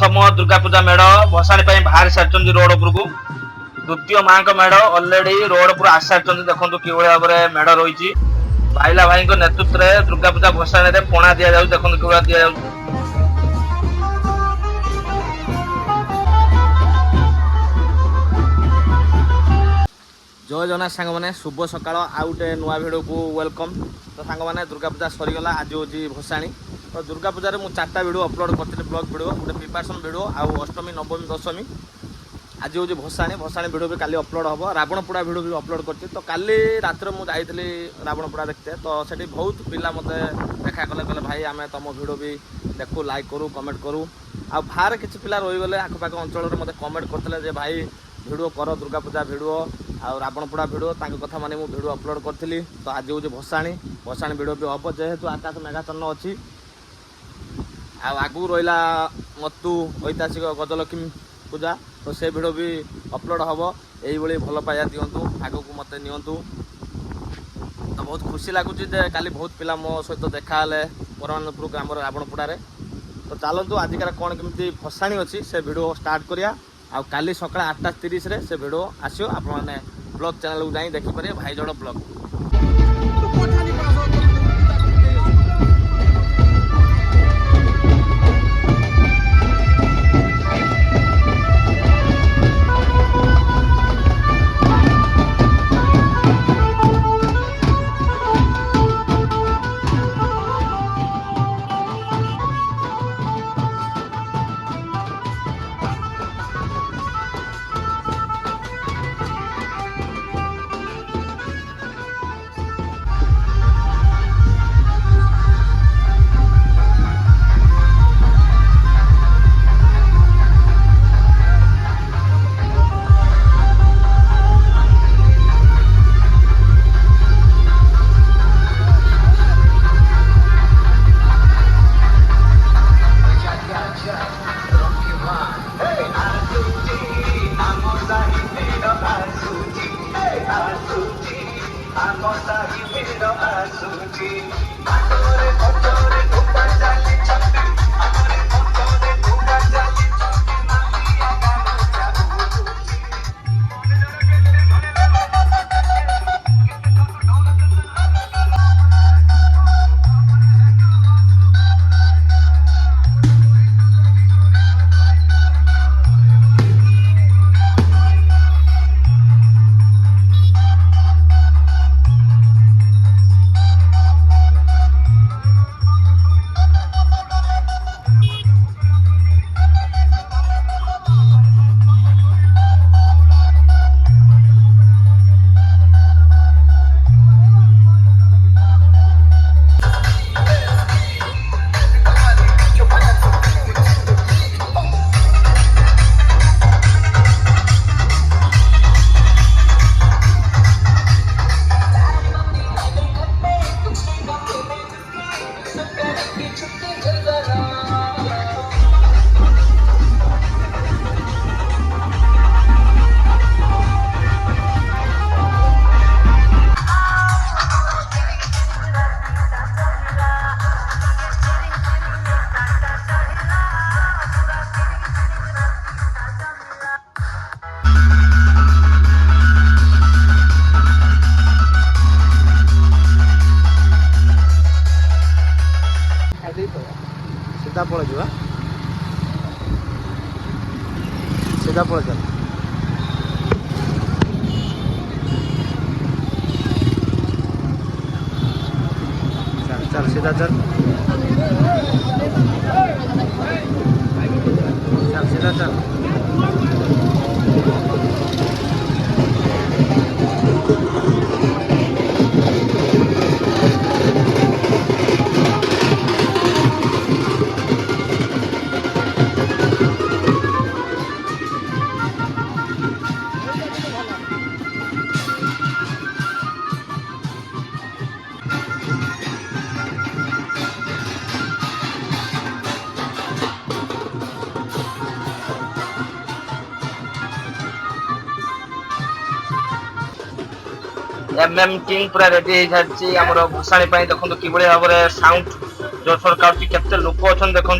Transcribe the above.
दशम दुर्गा पूजा मेढ़ भसाणी बाहर सारी रोड उपरकू द्वितीय माँ मेढ़ अलरेडी रोड पूरा आसी सारी देखो कि भाव में मेढ़ रही भाईला भाई नेतृत्व में दुर्गा पूजा भसाणी पणा दि जाऊ देखो कि दि जाऊ। जय जगन्नाथ सांग मैंने शुभ सकाळ आउ गोटे नुआ भिडियो को वेलकम। तो सांग मैंने दुर्गा पूजा सरीगला आज हूँ भसाणी। तो दुर्गा पूजा मुझे 4टा भिडियो अपलोड करती ब्लॉग भिडियो गोटे प्रिपरेशन भिडियो आउ अष्टमी नवमी दशमी आज हूँ भसाणी भसाणी भिडियो भी काली अपलोड हम रावणपोड़ा भिडियो भी अपलोड करती। तो काली रात मुझे रावणपोड़ा देखते तो सेठी बहुत पिला मत देखा कले कहले भाई आम तुम भिडियो भी देखू लाइक करूँ कमेंट करूँ आ बाहर किसी पिला रहीगले आखपाख अंचल में मत कमेंट करते भाई भिडियो कर दुर्गा पूजा भिडियो आउ रावणपोड़ा भिडियो कथा माने मु भिडियो अपलोड करथिली। तो आज हूँ भसाणी भसाणी भिडियो भी हम जेहेतु आकाश मेघाचन्न अच्छी आगू रहा मत्तु ऐतिहासिक गजलक्ष्मी पूजा तो से भिडियो भी अपलोड हम यही भल पाया दिंतु आग को मत नियंतु। तो बहुत खुशी लगुच काली बहुत पिला मो सहित देखा परमानंदपुर ग्राम रावणपोड़ा। तो चलतु आजिकार कौन केमती भसाणी अच्छी से भिडियो स्टार्ट करिया आ काली सका 8:30 से भिडियो आसो आप ब्लॉग चैनल को जाई देखिपारे भाईजड़ ब्लॉग। सीधा पड़े जा सीधा पड़े चल चल चल सीधा चल चल सीधा चल। किंग पूरा रेडी हो सारी आम भसाणी देखो कि भाव में साउंड जोरसोर काटुची केते लोक अच्छा देखो